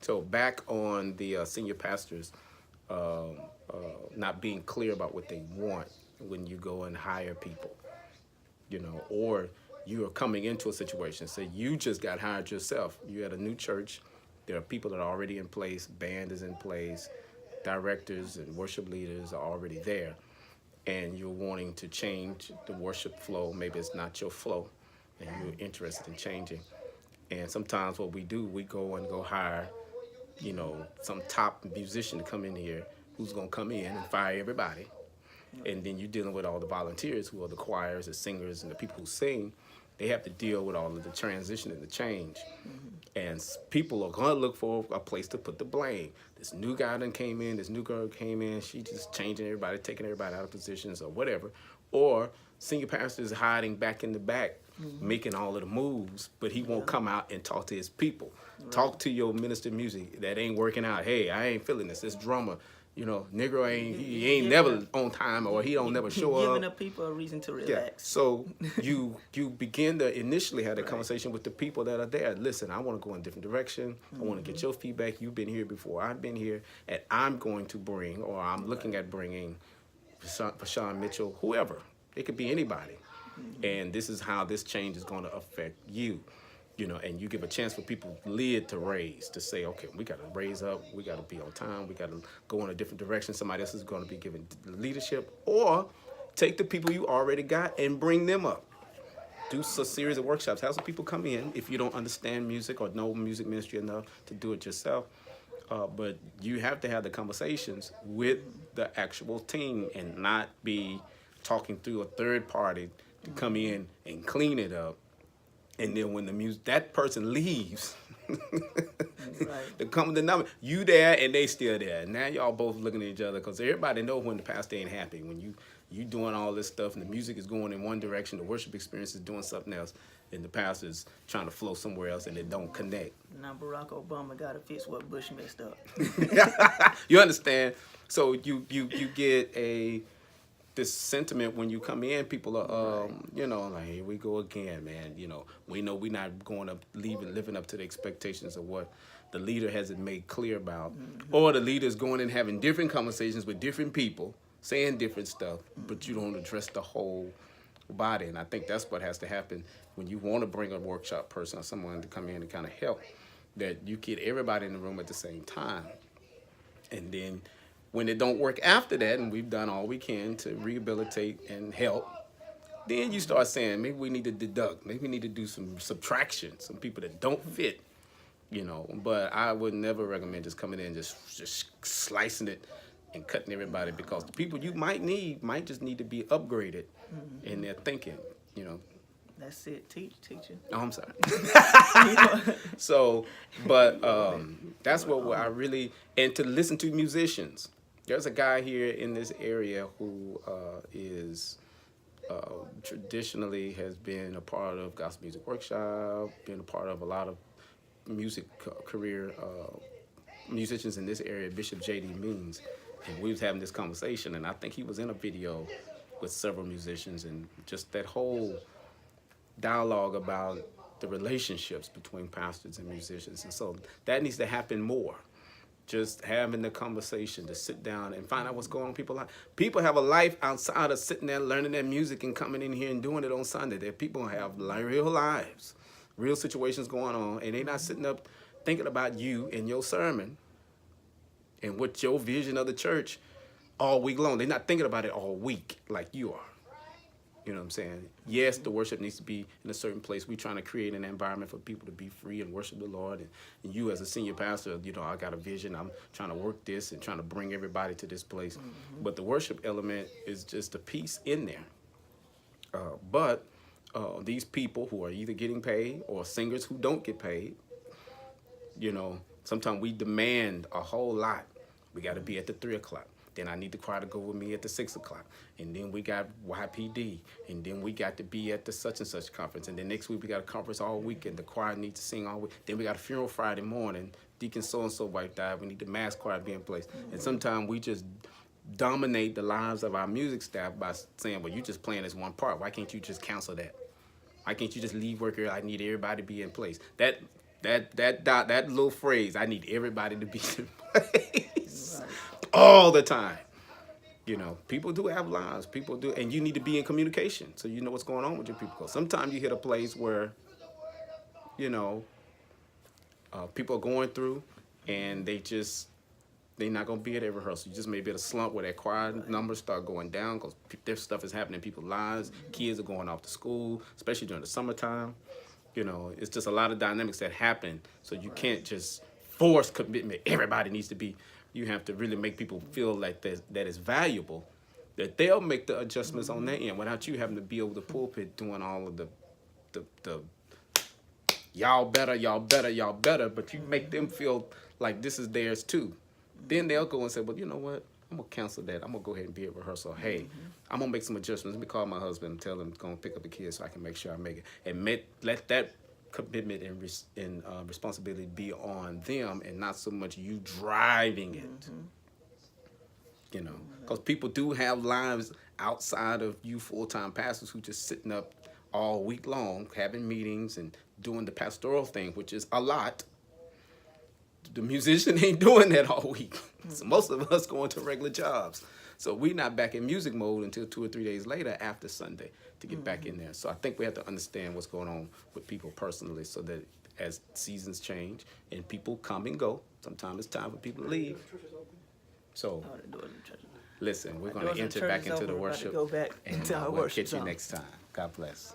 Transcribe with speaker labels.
Speaker 1: So back on the senior pastors um, not being clear about what they want when you go and hire people, or you are coming into a situation. Say you just got hired yourself. You at a new church. There are people that are already in place. Band is in place. Directors and worship leaders are already there, and you're wanting to change the worship flow. Maybe it's not your flow, and you're interested in changing. And sometimes what we do, we go hire, some top musician to come in here who's gonna come in and fire everybody. And then you're dealing with all the volunteers who are the choirs, the singers, and the people who sing. They have to deal with all of the transition and the change. And people are gonna look for a place to put the blame. This new guy done came in, this new girl came in, she just changing everybody, taking everybody out of positions or whatever. Or senior pastor is hiding back in the back, making all of the moves, but he won't come out and talk to his people. Right. Talk to your minister of music that ain't working out. Hey, I ain't feeling this. This drummer, Negro he ain't never on time, or he don't never show up.
Speaker 2: Giving the people a reason to relax.
Speaker 1: Yeah. So you begin to initially have a conversation with the people that are there. Listen, I want to go in a different direction. I want to get your feedback. You've been here before. I've been here, and I'm going to bring, or I'm looking at bringing, Vashawn Mitchell, whoever. It could be anybody. And this is how this change is going to affect you. And you give a chance for people lid to raise, to say, okay, we got to raise up, we got to be on time, we got to go in a different direction. Somebody else is going to be given leadership, or take the people you already got and bring them up. Do a series of workshops. Have some people come in if you don't understand music or know music ministry enough to do it yourself. But you have to have the conversations with the actual team and not be talking through a third party to come in and clean it up. And then when that person leaves, to come to the number, you there and they still there. Now y'all both looking at each other, because everybody know when the pastor ain't happy. When you doing all this stuff and the music is going in one direction, the worship experience is doing something else, and the pastor's trying to flow somewhere else, and it don't connect.
Speaker 2: Now Barack Obama got to fix what Bush messed up.
Speaker 1: You understand? So you get this sentiment when you come in. People are, like, here we go again, man. We know we're not going up, living up to the expectations of what the leader hasn't made clear about, or the leader's going and having different conversations with different people, saying different stuff, but you don't address the whole body. And I think that's what has to happen when you want to bring a workshop person or someone to come in and kind of help, that you get everybody in the room at the same time. And then when it don't work after that, and we've done all we can to rehabilitate and help, then you start saying, maybe we need to deduct, maybe we need to do some subtraction, some people that don't fit, But I would never recommend just coming in and just slicing it and cutting everybody, because the people you might need might just need to be upgraded in their thinking,
Speaker 2: That's it. Teacher.
Speaker 1: Oh, I'm sorry. So, but that's what I really, and to listen to musicians. There's a guy here in this area who is traditionally has been a part of Gospel Music Workshop, been a part of a lot of music career musicians in this area, Bishop J.D. Means. And we was having this conversation, and I think he was in a video with several musicians, and just that whole dialogue about the relationships between pastors and musicians. And so that needs to happen more. Just having the conversation, to sit down and find out what's going on in people's life. People have a life outside of sitting there learning their music and coming in here and doing it on Sunday. There people have real lives, real situations going on, and they're not sitting up thinking about you and your sermon and what your vision of the church all week long. They're not thinking about it all week like you are. You know what I'm saying? Yes, the worship needs to be in a certain place. We're trying to create an environment for people to be free and worship the Lord. And you as a senior pastor, I got a vision. I'm trying to work this and trying to bring everybody to this place. But the worship element is just a piece in there. But these people who are either getting paid or singers who don't get paid, sometimes we demand a whole lot. We got to be at the 3 o'clock. Then I need the choir to go with me at the 6 o'clock. And then we got YPD. And then we got to be at the such and such conference. And then next week we got a conference all week, and the choir needs to sing all week. Then we got a funeral Friday morning. Deacon so-and-so wife died. We need the mass choir to be in place. And sometimes we just dominate the lives of our music staff by saying, well, you just playing this one part. Why can't you just cancel that? Why can't you just leave work here? I need everybody to be in place. That That little phrase, I need everybody to be in place
Speaker 2: Right.
Speaker 1: all the time. You know, people do have lives. People do, and you need to be in communication so you know what's going on with your people. 'Cause sometimes you hit a place where, you know, people are going through, and they're not gonna be at every rehearsal. You just may be at a slump where their choir numbers start going down because their stuff is happening in people's lives. Kids are going off to school, especially during the summertime. You know, it's just a lot of dynamics that happen. So you can't just force commitment. Everybody needs to be. You have to really make people feel like that is valuable, that they'll make the adjustments on their end without you having to be over the pulpit doing all of the y'all better, y'all better, y'all better. But you make them feel like this is theirs too. Then they'll go and say, well, you know what? I'm gonna cancel that. I'm gonna go ahead and be at rehearsal. Hey, I'm gonna make some adjustments. Let me call my husband and tell him to go and pick up the kids so I can make sure I make it. And let that commitment and responsibility be on them and not so much you driving it. You know, because people do have lives outside of you full-time pastors who just sitting up all week long having meetings and doing the pastoral thing, which is a lot. The musician ain't doing that all week. So most of us going to regular jobs. So we're not back in music mode until 2 or 3 days later after Sunday to get back in there. So I think we have to understand what's going on with people personally so that as seasons change and people come and go, sometimes it's time for people to leave. So
Speaker 2: Oh, the doors of the church.
Speaker 1: listen, we're
Speaker 2: The
Speaker 1: going
Speaker 2: doors
Speaker 1: to
Speaker 2: of the
Speaker 1: enter
Speaker 2: church
Speaker 1: back
Speaker 2: is
Speaker 1: into
Speaker 2: open.
Speaker 1: the
Speaker 2: We're about to
Speaker 1: worship.
Speaker 2: go back
Speaker 1: And
Speaker 2: into our
Speaker 1: we'll
Speaker 2: worship
Speaker 1: catch you
Speaker 2: song.
Speaker 1: next time. God bless.